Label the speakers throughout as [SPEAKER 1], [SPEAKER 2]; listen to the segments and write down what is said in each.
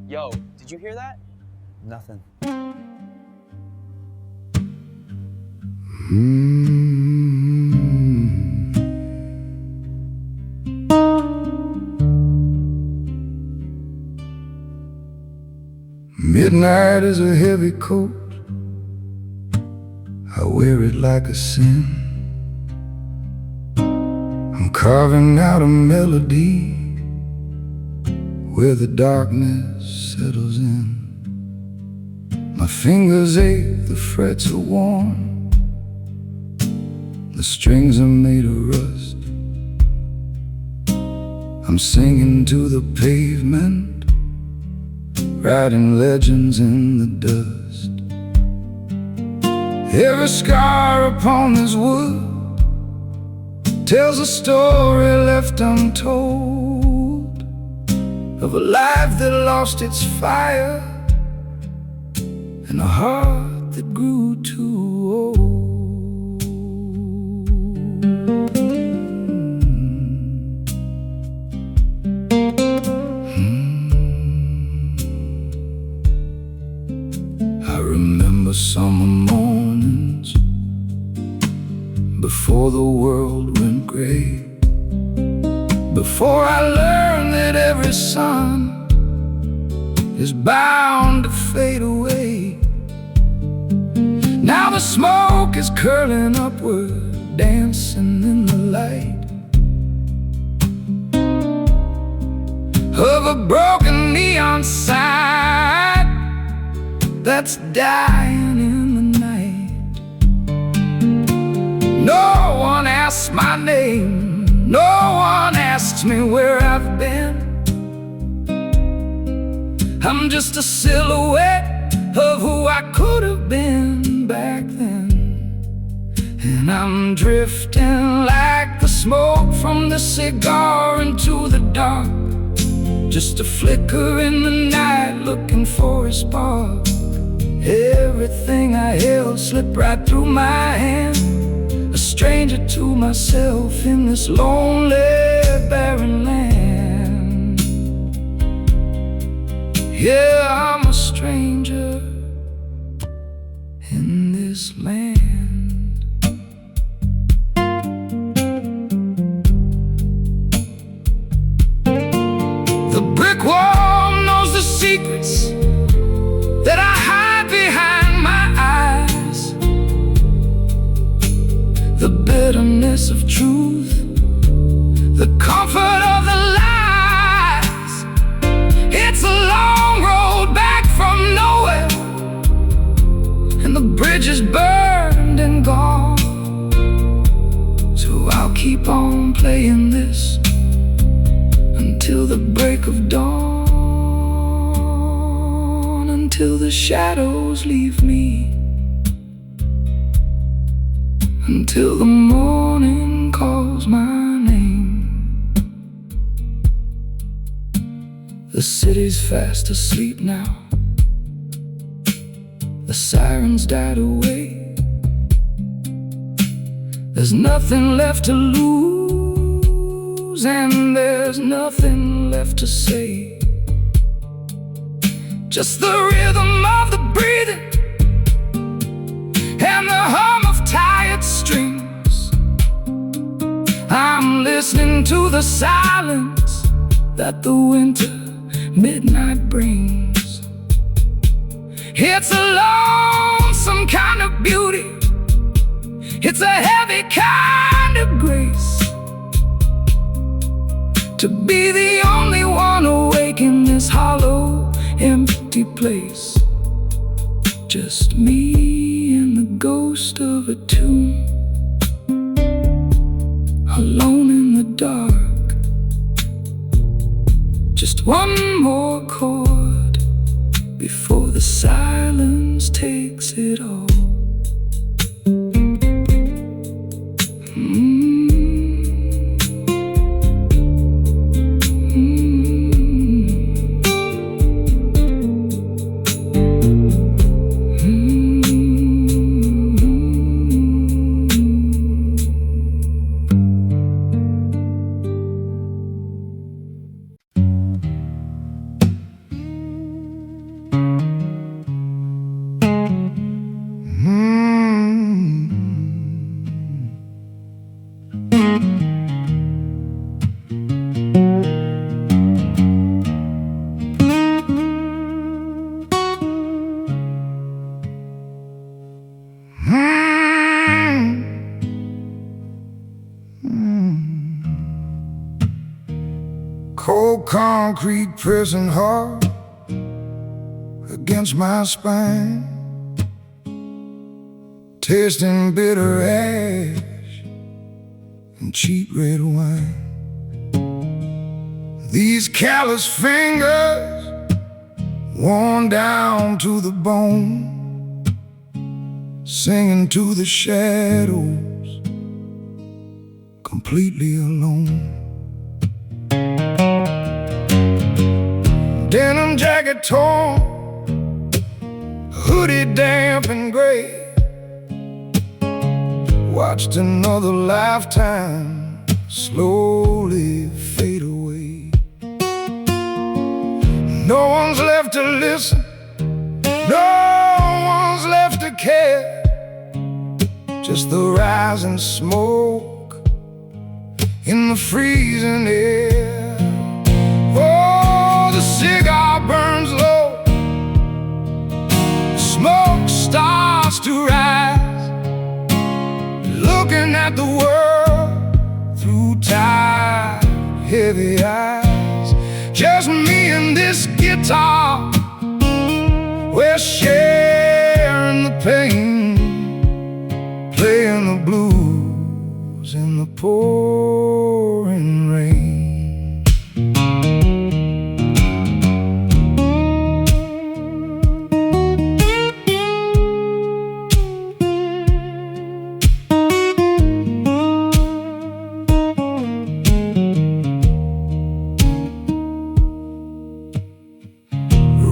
[SPEAKER 1] Yo, did you hear that?
[SPEAKER 2] Nothing.
[SPEAKER 3] Midnight is a heavy coat, I wear it like a sin. I'm carving out a melody where the darkness settles in. My fingers ache, the frets are worn, the strings are made of rust. I'm singing to the pavement, writing legends in the dust. Every scar upon this wood tells a story left untold, of a life that lost its fire and a heart that grew too old. I remember summer mornings before the world went gray, before I learned that every sun is bound to fade away. Now the smoke is curling upward, dancing in the light of a broken neon sign that's dying in the night. No one asks my name, no one asks me where I've been. I'm just a silhouette of who I could have been back then. And I'm drifting like the smoke from the cigar into the dark, just a flicker in the night looking for a spark. Everything I held slipped right through my hand, a stranger to myself in this lonely, barren land. Yeah, I'm a stranger in this land. The brick wall knows the secrets that I hide behind my eyes, the bitterness of truth, the comfort of the lies. It's a long road back from nowhere, and the bridge is burned and gone. So I'll keep on playing this until the break of dawn, until the shadows leave me, until the morning calls my name. The city's fast asleep now, the sirens died away. There's nothing left to lose, and there's nothing left to say. Just the rhythm of the breathing and the hum of tired strings. I'm listening to the silence that the winter midnight brings. It's a lonesome kind of beauty, it's a heavy kind of grace, to be the only one awake in this hollow, empty place. Just me and the ghost of a tune, alone in the dark. Just one more chord before the silence takes it all. concrete prison hard against my spine, tasting bitter ash and cheap red wine. These callous fingers worn down to the bone, singing to the shadows, completely alone. Denim jacket torn, hoodie damp and gray, watched another lifetime slowly fade away. No one's left to listen, no one's left to care, just the rising smoke in the freezing air. Oh, the cigar burns low, the smoke starts to rise, looking at the world through tired, heavy eyes. Just me and this guitar, we're sharing the pain, playing the blues in the pouring rain.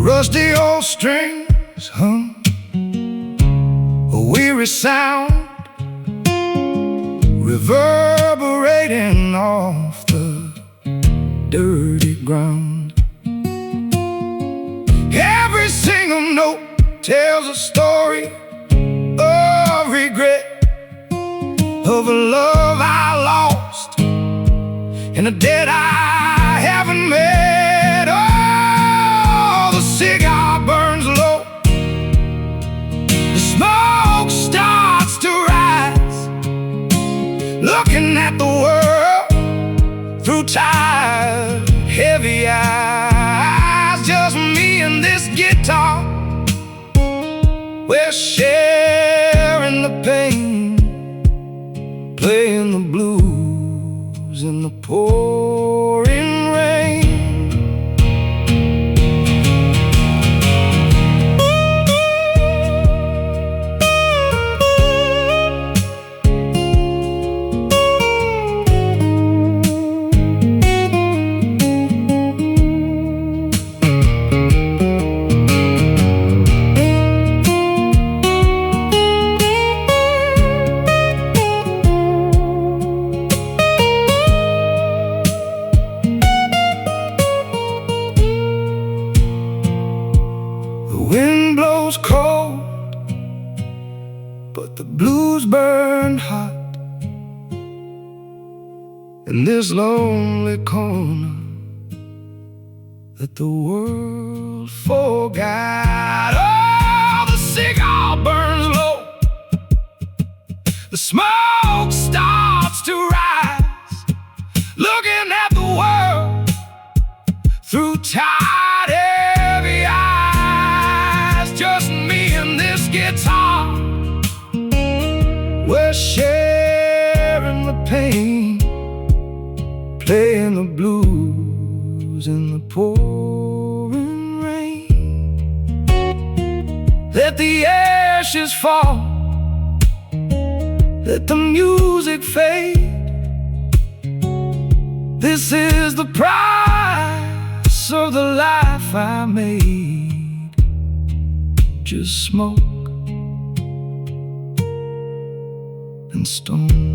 [SPEAKER 3] Rusty old strings hum a weary sound, reverberating off the dirty ground. Every single note tells a story of regret, of a love I lost and a debt I haven't met. Oh, the cigar burns low, the smoke starts to rise, looking at the world through tired, heavy eyes. Just me and this guitar, we're sharing the pain, playing the blues in the pouring rain. The wind blows cold, but the blues burn hot in this lonely corner that the world forgot. Oh, the cigar burns low, the smoke starts to rise, looking at the world through tired, heavy eyes. Just me and this guitar, we're sharing the pain, playing the blues in the pouring rain. Let the ashes fall, let the music fade. This is the price of the life I made. Just smoke and stone.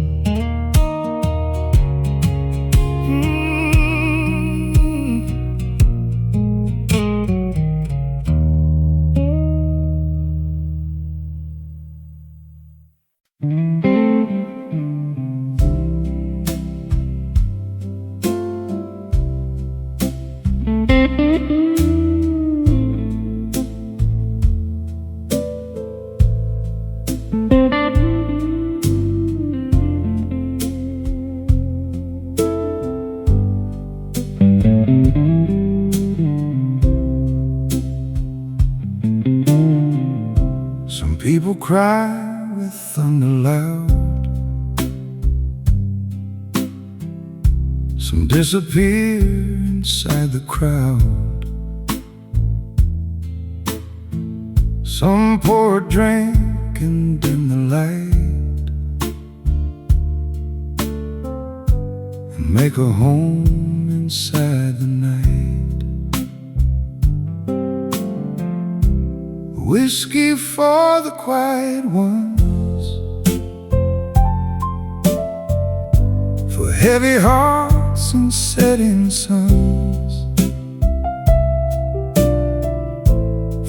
[SPEAKER 3] people cry with thunder loud. Some disappear inside the crowd. Some pour a drink and dim the light and make a home inside the night. Whiskey for the quiet ones, for heavy hearts and setting suns,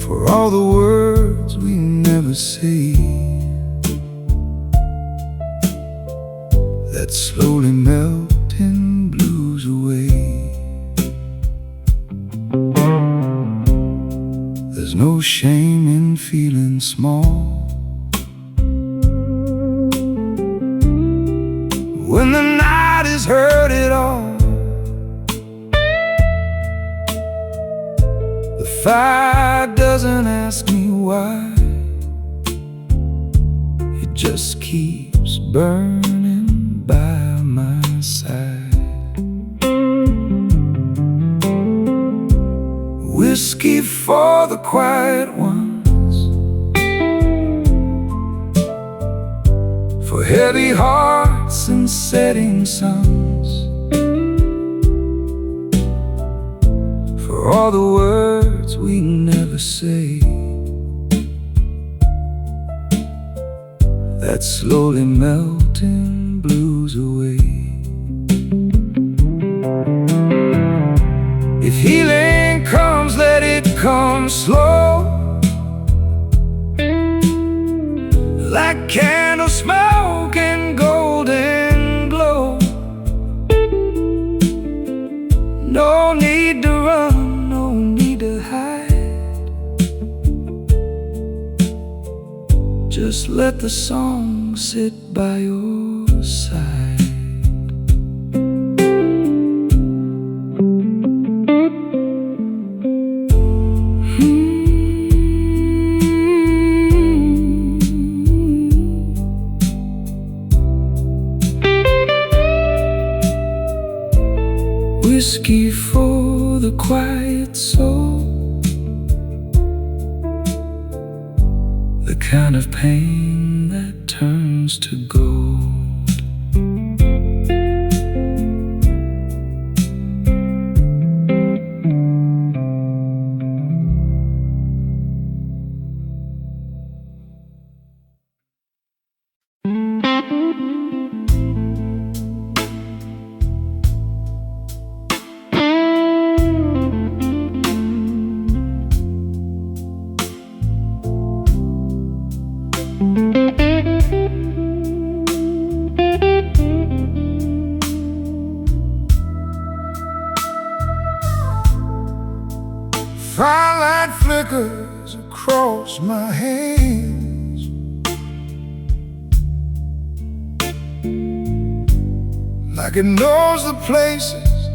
[SPEAKER 3] for all the words we never say that slowly melt in blues away. There's no shame in feeling small when the night has heard it all. The fire doesn't ask me why, it just keeps burning by my side. Whiskey for the quiet ones, for heavy hearts and setting suns, for all the words we never say that slowly melt in blues away. If healing comes, let it come slow, like candle smoke and golden glow. No need to run, no need to hide, just let the song sit by your side. Whiskey for the quiet soul, the kind of pain that turns to gold. Firelight flickers across my hands, like it knows the places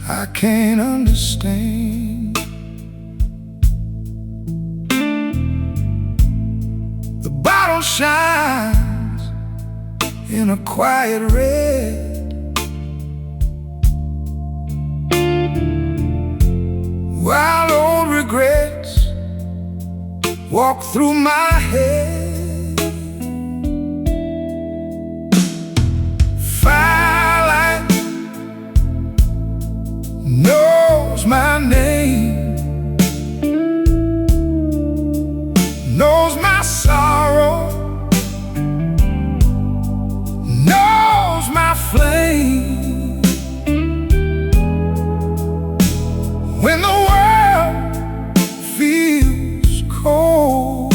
[SPEAKER 3] I can't understand. The bottle shines in a quiet red, while old regrets walk through my head. Firelight knows my name, knows my sorrow, knows my flame. When the world feels cold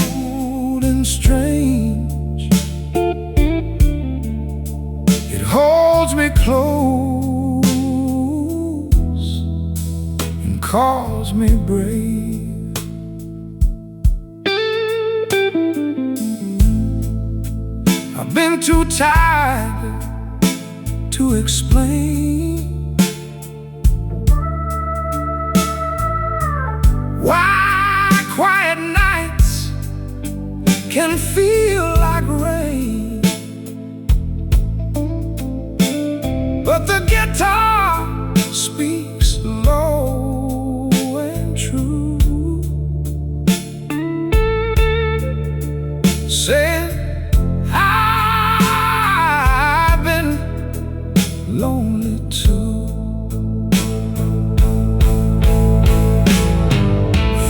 [SPEAKER 3] and strange, it holds me close and calls me brave. I've been too tired to explain why quiet nights can feel like rain, but the guitar speaks low and true, saying I've been lonely too.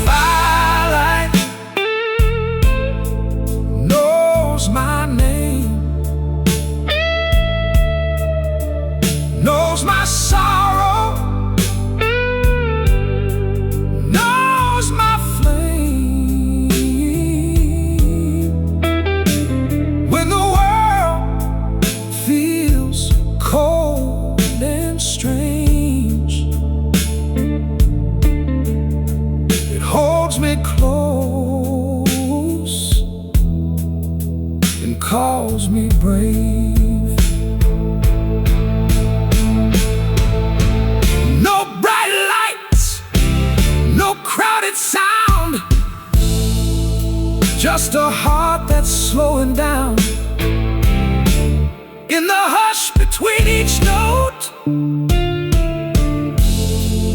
[SPEAKER 3] Firelight knows my name, knows my sorrow, knows my flame. When the world feels cold and strange, it holds me close and calls me brave. No bright lights, no crowded sound, just a heart that's slowing down. In the hush between each note,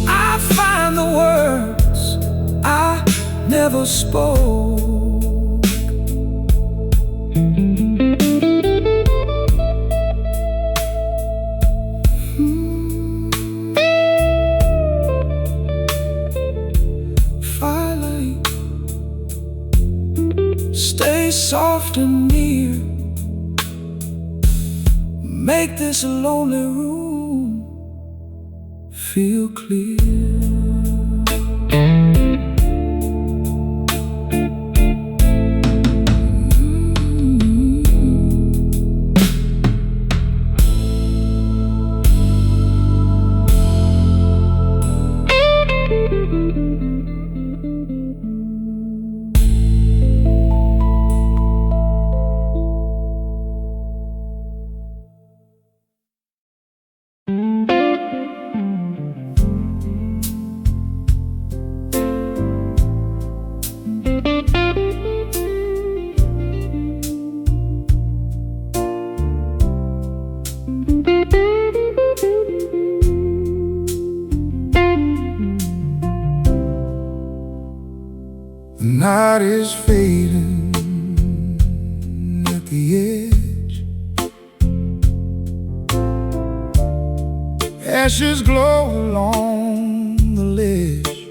[SPEAKER 3] I find the words I never spoke. Firelight, stay soft and near, make this lonely room feel clear. The night is fading at the edge, ashes glow along the ledge.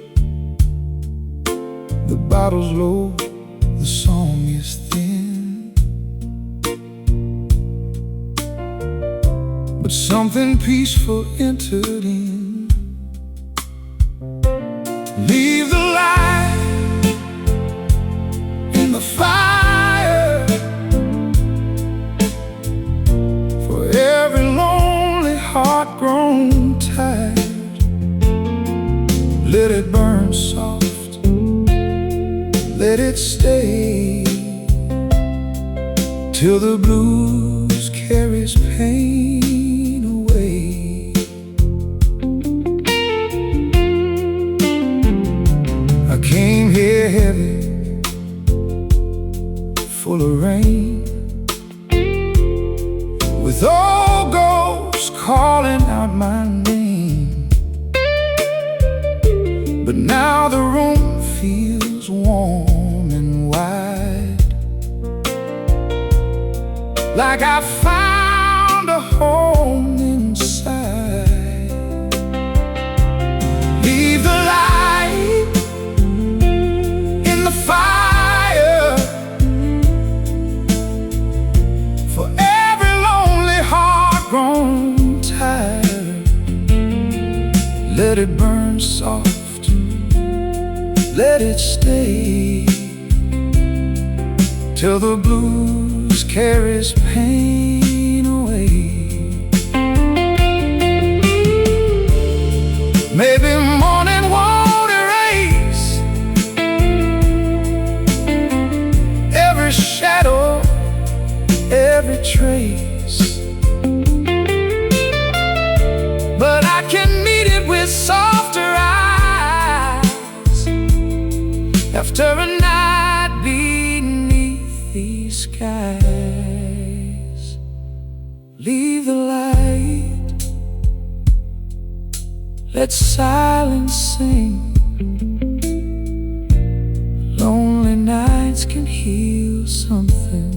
[SPEAKER 3] The bottle's low, the song is thin, but something peaceful entered in. Leave the light in the fire for every lonely heart grown tired. Let it burn soft, let it stay till the blues carries pain away. I came here heavy, full of rain, with old ghosts calling out my name. But now the room feels warm and wide, like I found a home inside. Leave the light in the fire for every lonely heart grown tired. Let it burn soft, let it stay till the blues carries pain away. Maybe morning won't erase every shadow, every trace, but I can meet it with softer eyes after a night beneath let silence sing. Lonely nights can heal something.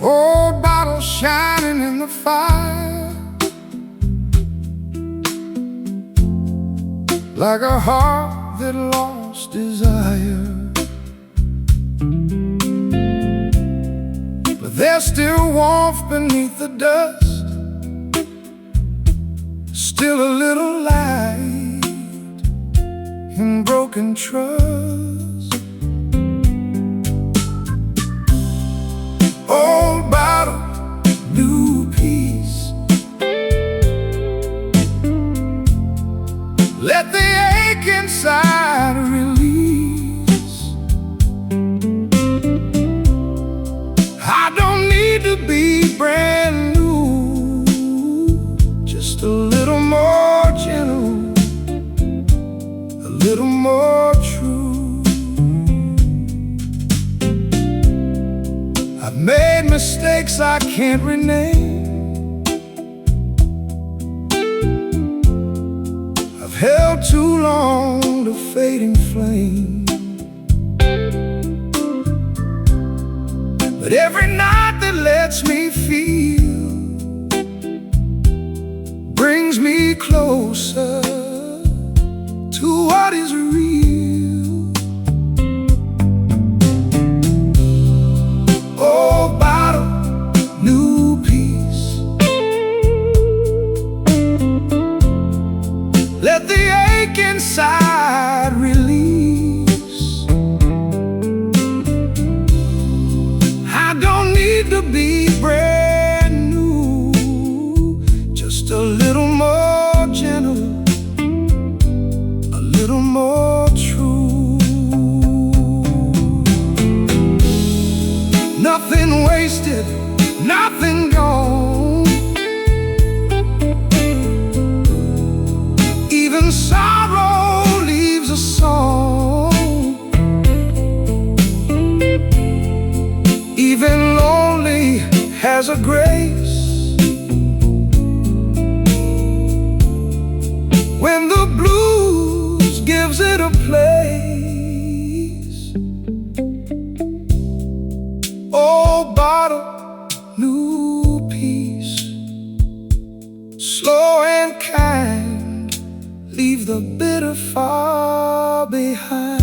[SPEAKER 3] Old bottle shining in the fire, like a heart that lost desire. But there's still warmth beneath the dust, still a little light in broken trust. Old bottle, new peace. Let the ache inside release. I don't need to be brand new, just a little more gentle, a little more true. I've made mistakes I can't rename. I've held too long to fading flame. But every night that lets me feel brings me closer to what is real. Old bottle, new peace. Let the ache inside release. I don't need to be brand new, just a little more gentle, a little more true. Nothing wasted, nothing gone. Even sorrow leaves a song. Even lonely has a grace. When the blues gives it a place. Old bottle, new peace. Slow and kind, leave the bitter far behind.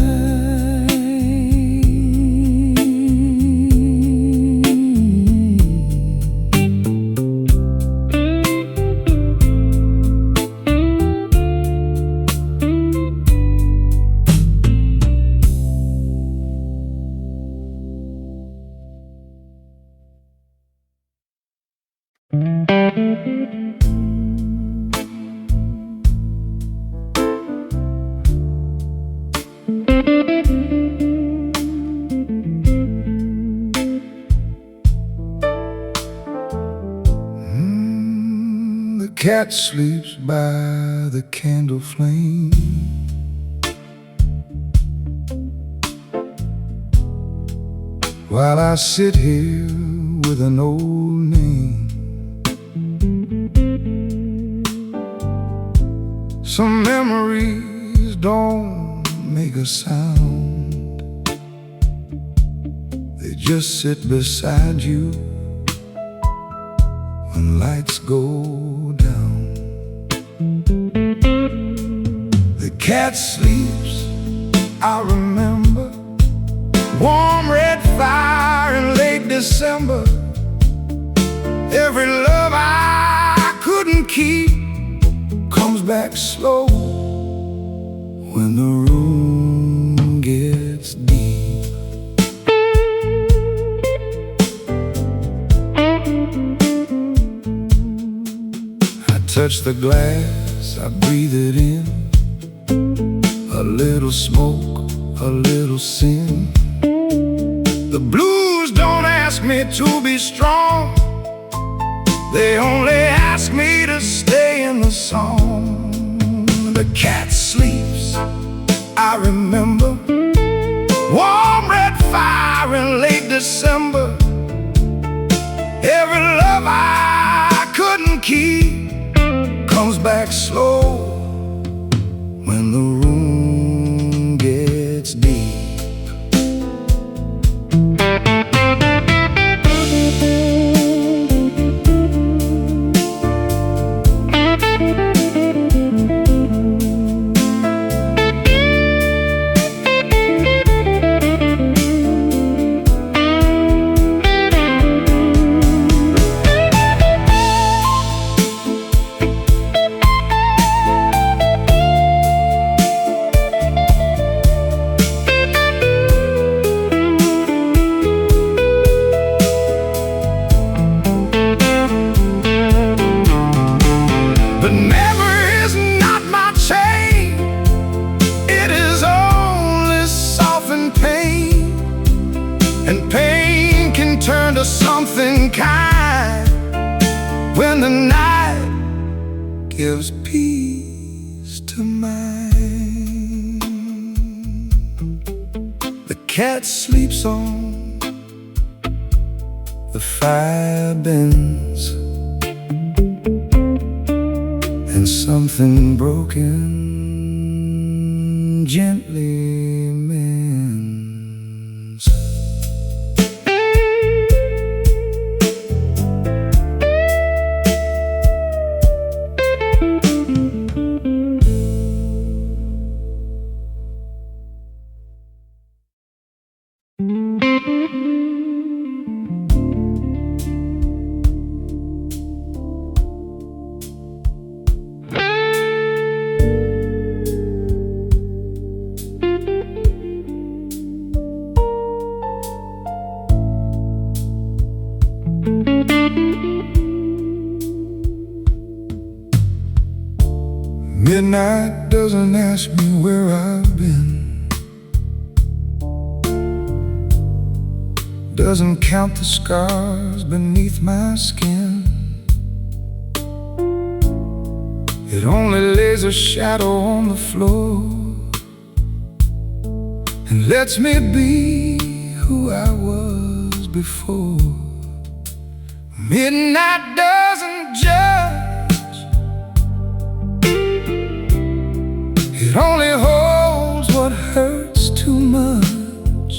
[SPEAKER 3] The cat sleeps by the candle flame. While I sit here with an old name. Some memories don't make a sound. They just sit beside you when lights go down. The cat sleeps, I remember. Warm red fire in late December. Every love I couldn't keep comes back slow when the room gets deep. touch the glass, I breathe it in. A little smoke, a little sin. The blues don't ask me to be strong, they only ask me to stay in the song. The cat sleeps, I remember. Warm red fire in late December. Every love I couldn't keep comes back slow when the room gets deep. But memory is not my chain, it is only softened pain. And pain can turn to something kind when the night gives peace to mine. The cat sleeps on, the fire bends, and something broken gently mends. Midnight doesn't ask me where I've been, doesn't count the scars beneath my skin. It only lays a shadow on the floor and lets me be who I was before. Midnight doesn't judge, it only holds what hurts too much.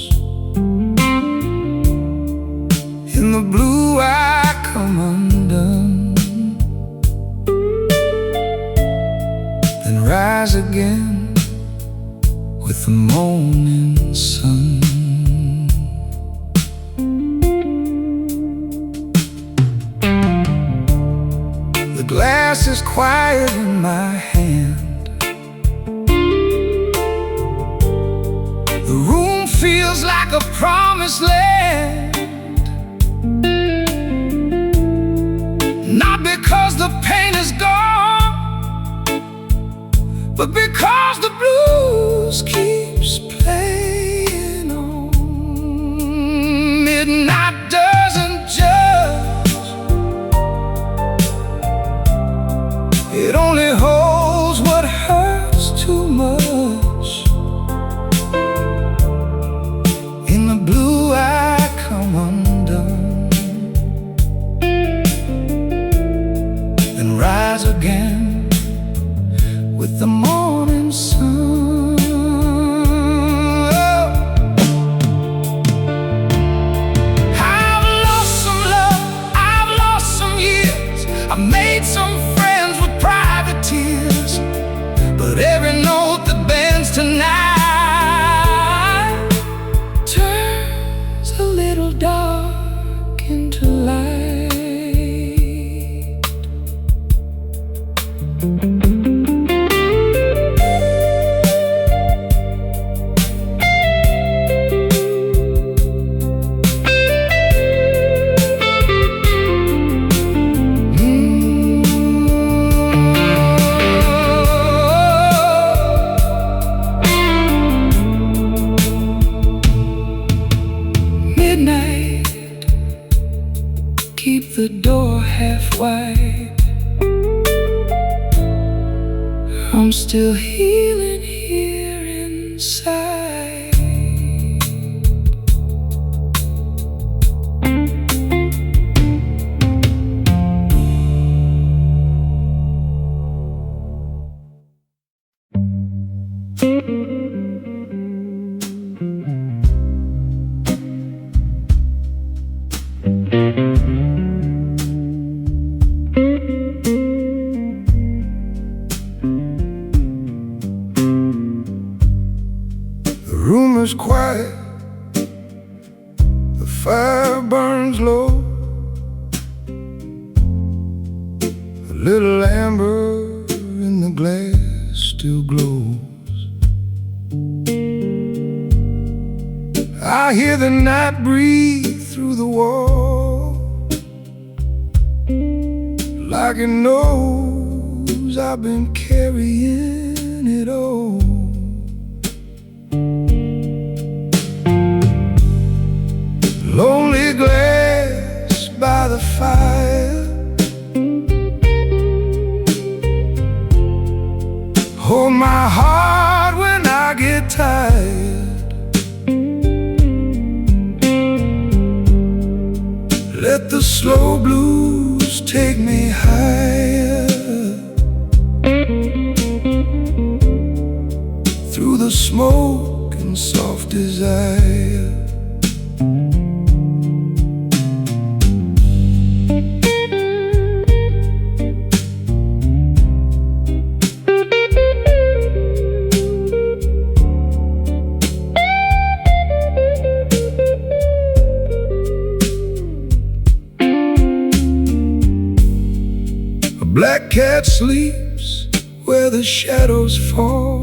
[SPEAKER 3] In the blue I come undone, then rise again with the morning sun. The glass is quiet in my hand, the room feels like a promised land. Not because the pain is gone, but because the blues keeps playing on. Midnight doesn't judge, it only holds what hurts too much. In the blue I come undone, then rise again with the morning sun. I've lost some love, I've lost some years, I've made some friends with private tears, but every note that bends tonight turns a little dark into light. I'm still healing here inside.
[SPEAKER 1] The room is quiet, the fire burns low, a little amber in the glass still glows. I hear the night breathe through the wall, like it knows I've been carrying it all. Lonely glass by the fire, hold my heart when I get tired. Let the slow blues take me higher, through the smoke and soft desire. A black cat sleeps where the shadows fall,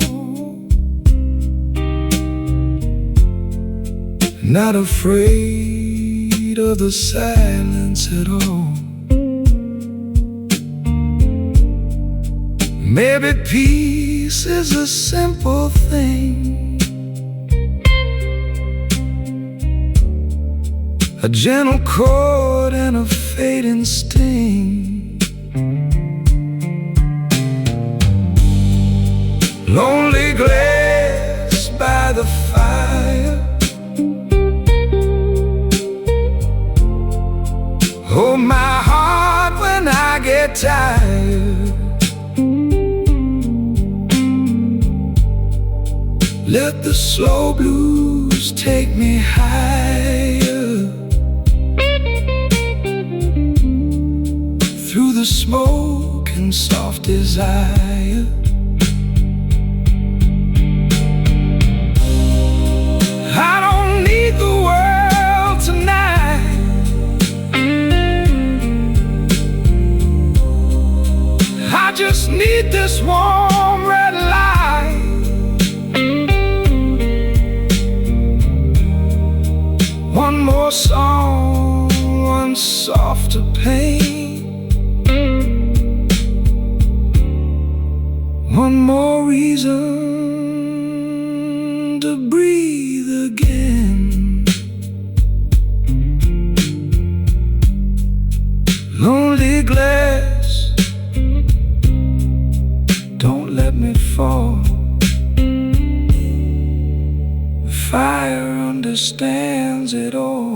[SPEAKER 1] not afraid of the silence at all. Maybe peace is a simple thing, a gentle chord and a fading sting. Lonely glass by the fire, hold my heart when I get tired. Let the slow blues take me higher, through the smoke and soft desire. I don't need the world tonight, I just need this warm red light. One more song, one softer pain, one more reason to breathe again. Lonely glass, don't let me fall. The fire understands it all.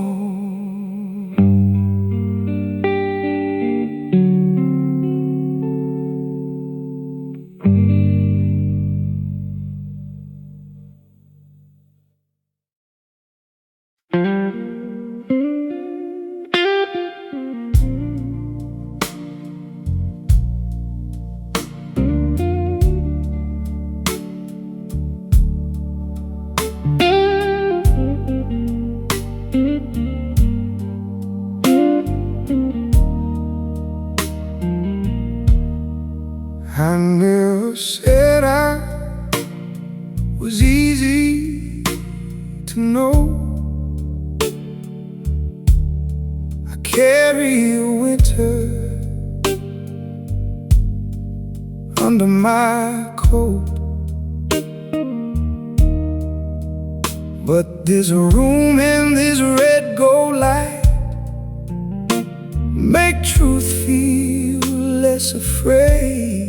[SPEAKER 1] I never said I was easy to know. I carry a winter under my coat, but there's a room in this red gold light, make truth feel less afraid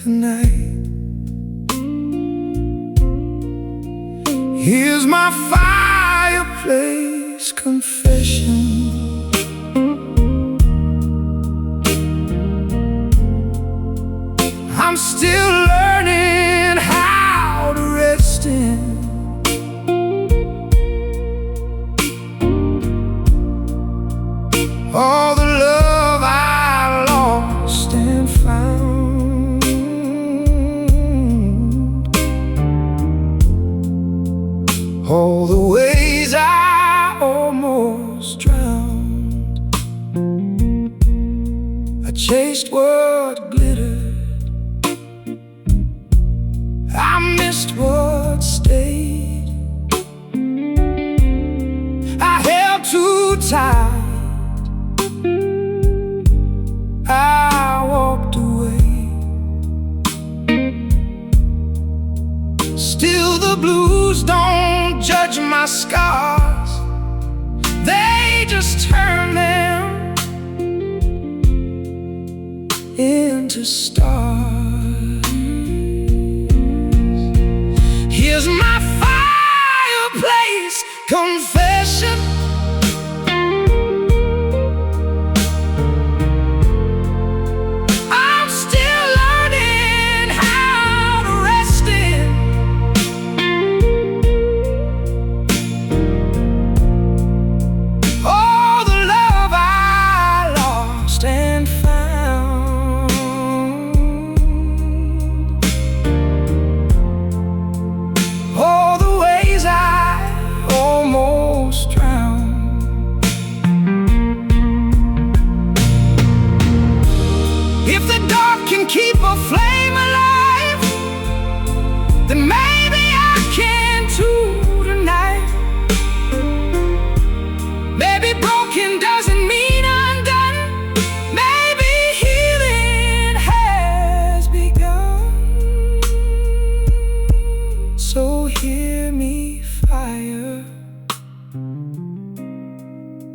[SPEAKER 1] tonight. Here's my fireplace confession. I'm still learning how to rest in all the love I lost and found, all the ways I almost drowned. I chased what glittered, I missed what stayed. I held too tight, I walked away. Still the blues don't judge my scars, they just turn them into stars. Here's my fireplace confession. I'm still learning how to rest in all the love I lost and found, all the ways I almost drowned. If the dark can keep a flame alive, then maybe I can too tonight. Maybe broken doesn't mean undone, maybe healing has begun. So hear me, fire,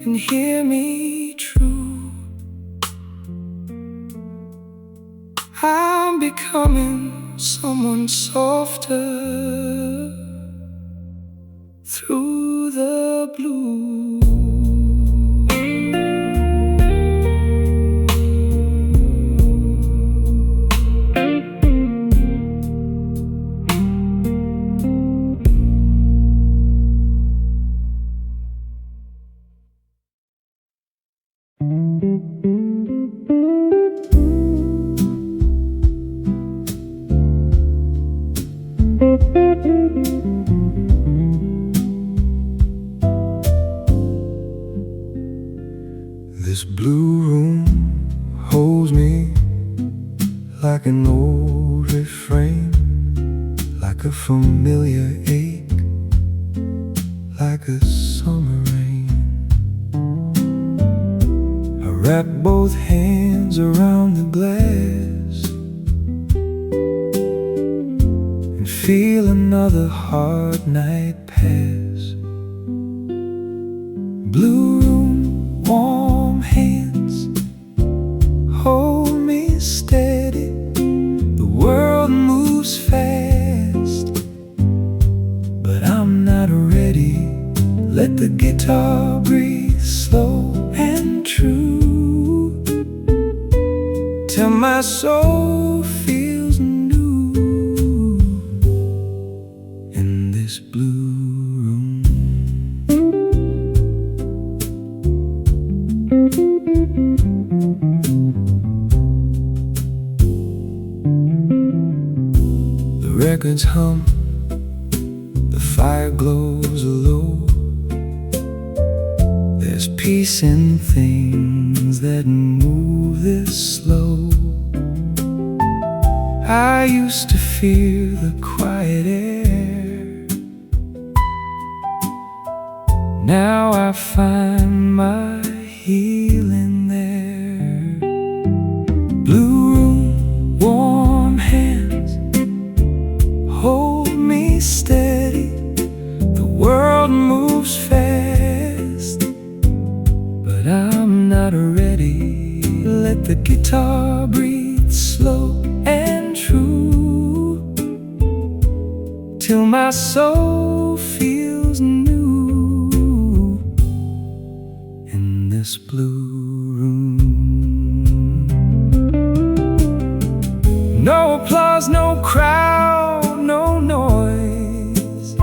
[SPEAKER 1] and hear me, true. I'm becoming someone softer through the blue. This blue room holds me like an old refrain, like a familiar ache, like a summer rain. I wrap both hands around the glass and feel another hard night pass. Blue room, warm hands, hold me steady. The world moves fast, but I'm not ready. Let the guitar breathe slow and true, till my soul feels new in this blue room. The records hum, the fire glows low. There's peace in things that move this slow. I used to fear the quiet air, now I find my healing there. Blue room, warm hands, hold me steady. The world moves fast, but I'm not ready. Let the guitar breathe slow and true,
[SPEAKER 3] till my soul feels new in this blue room. No applause, no crowd, no noise,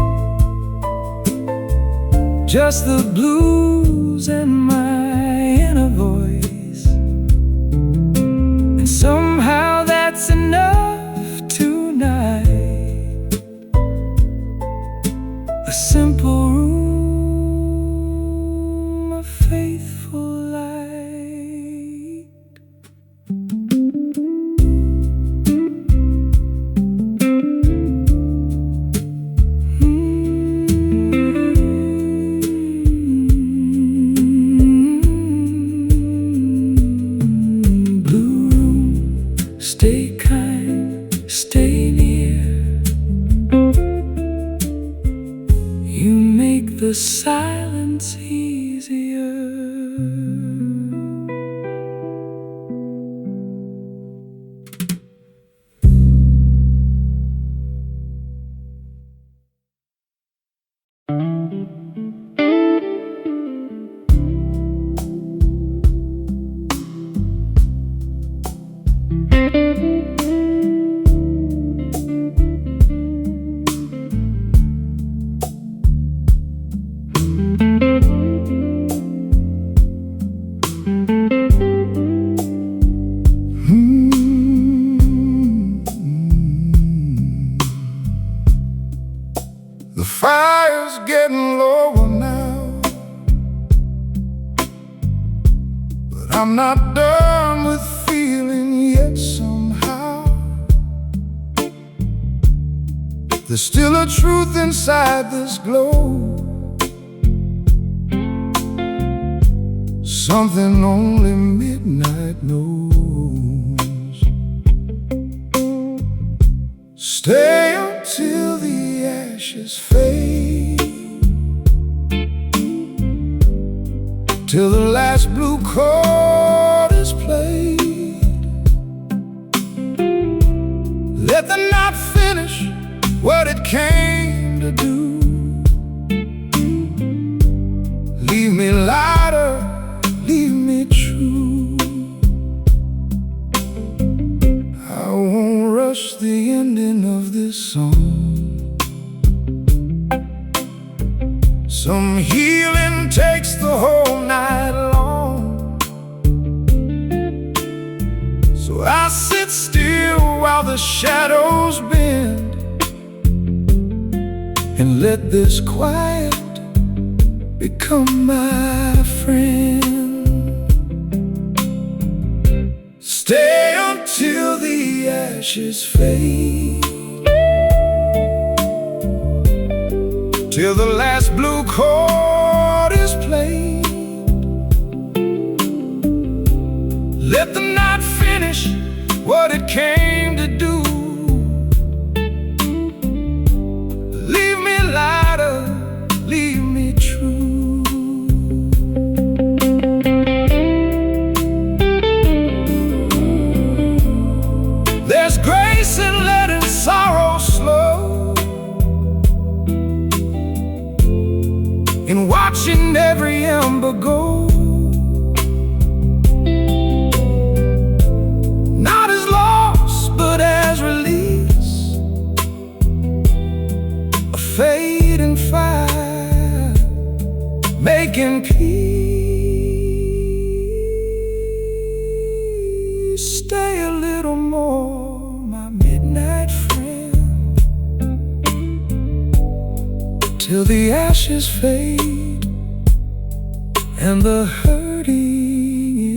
[SPEAKER 3] just the blues and my inner voice. And somehow that's enough tonight. A simple room, a faithful light. Blue room, stay kind, stay near. You make the silence easier.
[SPEAKER 1] The fire's getting lower now, but I'm not done with feeling yet somehow. There's still a truth inside this glow, something only midnight knows. Stay until the ashes fade, till the last blue chord is played. Let the night finish what it came to do. Leave me lighter, leave me true. I won't rush the ending of this song. Some healing takes the whole night long, so I sit still while the shadows bend, and let this quiet become my friend. Stay until the ashes fade, till the last blue chord is played. Let the night finish what it came to do. Leave me lighter, leave me true. There's grace in letting sorrow slow, in watching every ember go. Not as loss, but as release, a fading fire, making peace. Stay a little more, my midnight friend, till the ashes fade and the hurting ends.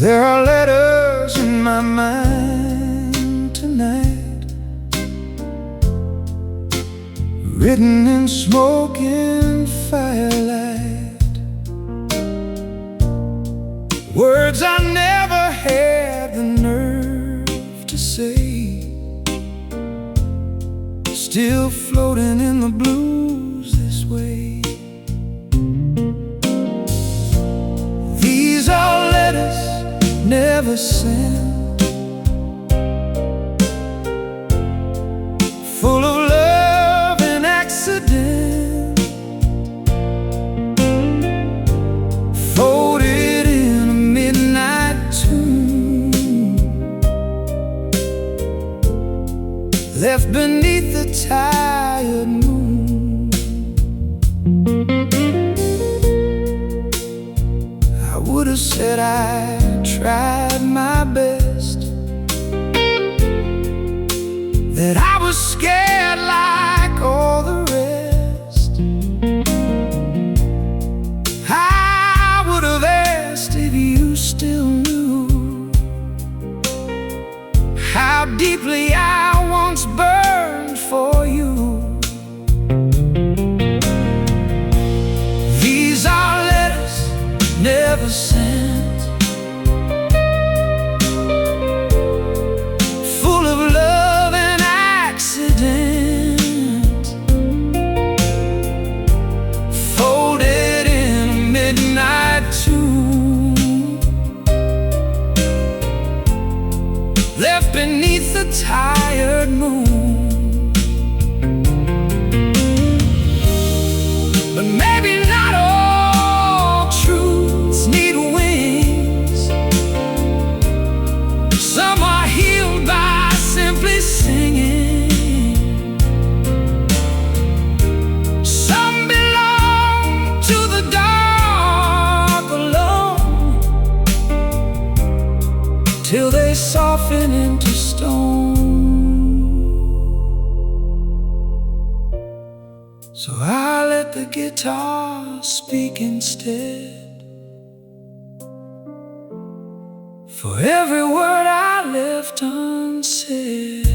[SPEAKER 3] There are letters in my mind tonight, written in smoking firelight, words I never had the nerve to say, still floating in the blues this way. These are letters never sent, full of love and accident, folded in a midnight tune, left beneath the tired moon. I would have said I tried my best, that I was scared like all the rest. I would have asked if you still knew how deeply I once burned for you. These are letters never sent, full of love and accident, folded in a midnight tune, left beneath the tired moon. But maybe not all truths need wings. Some are healed by simply singing. Some belong to the dark alone, till they soften into stone. So I let the guitar speak instead, for every word I left unsaid.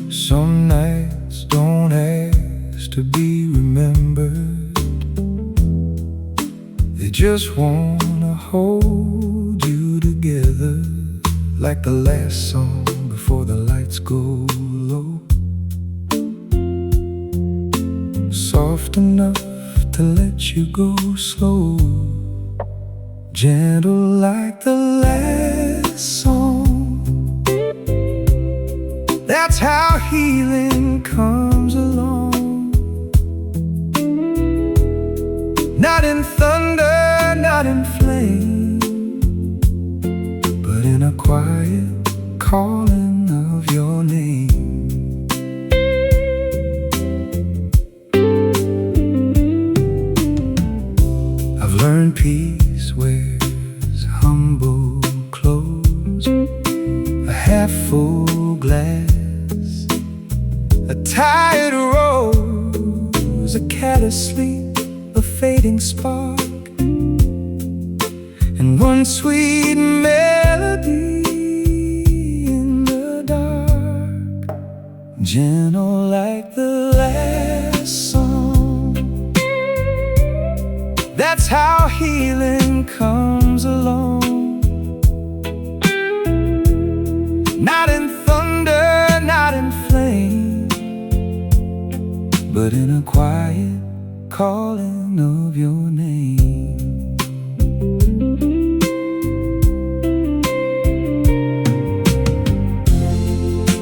[SPEAKER 3] Some nights don't ask to be remembered, they just wanna hold you together, like the last song before the lights go low. Soft enough to let you go slow, gentle like the last song. That's how healing comes along. Not in thunder, not in flame, but in a quiet calling of your name. I've learned peace wears humble clothes, a half-full glass, a tired rose, a cat asleep, a fading spark, and one sweet melody in the dark, gentle like the last song. That's how healing comes along. Not in thunder, not in flame, but in a quiet calling of your name.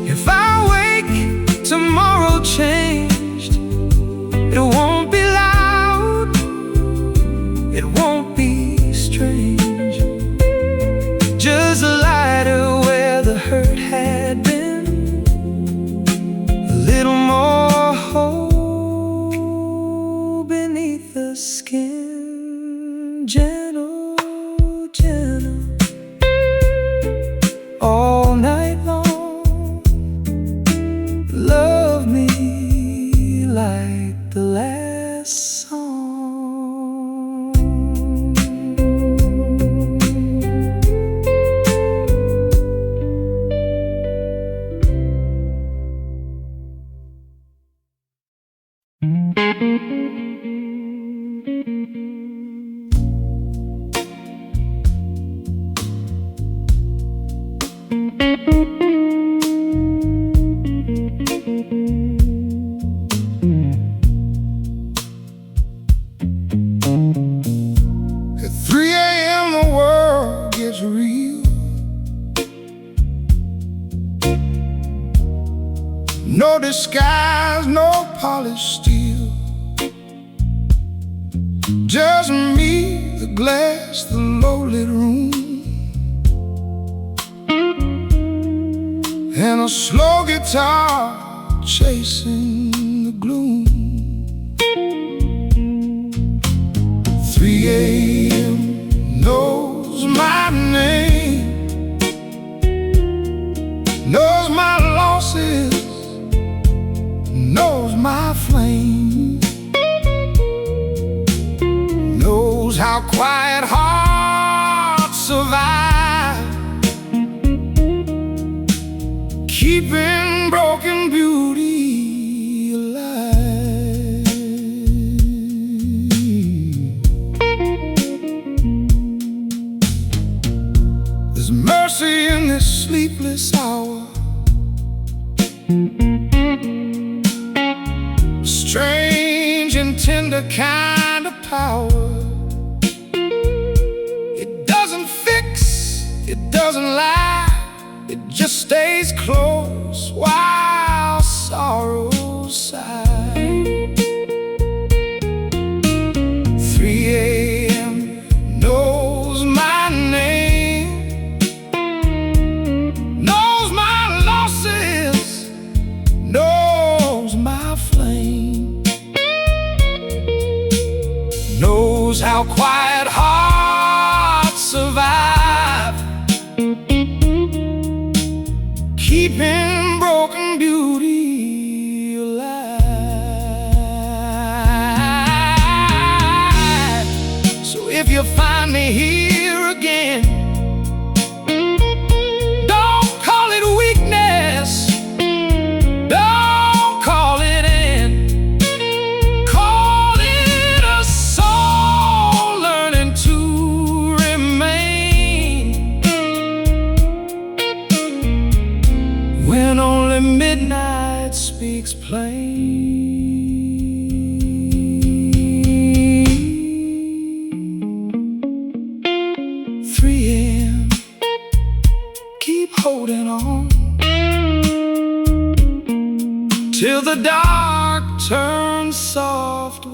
[SPEAKER 3] If I wake tomorrow changed, it won't be loud, it won't be strange. gentle, gentle, all night long. Love me like the last song.
[SPEAKER 1] At 3 a.m. the world gets real. No disguise, no polished steel. Just me, the glass, the low-lit room, and a slow guitar chasing the gloom. 3 a.m. knows my name, knows my losses, knows my flame, knows how quiet hearts survive, keeping broken beauty alive. There's mercy in this sleepless hour, strange and tender kind of power. It doesn't fix, it doesn't lie, it just stays close while sorrow sighs. 3 a.m. knows my name, knows my losses, knows my flame, knows how quiet hearts survive, keeping broken beauty alive. So if you find me here again, don't call it weakness, don't call it end, call it a soul learning to remain. When only midnight speaks plain. 3 a.m. keep holding on till the dark turns soft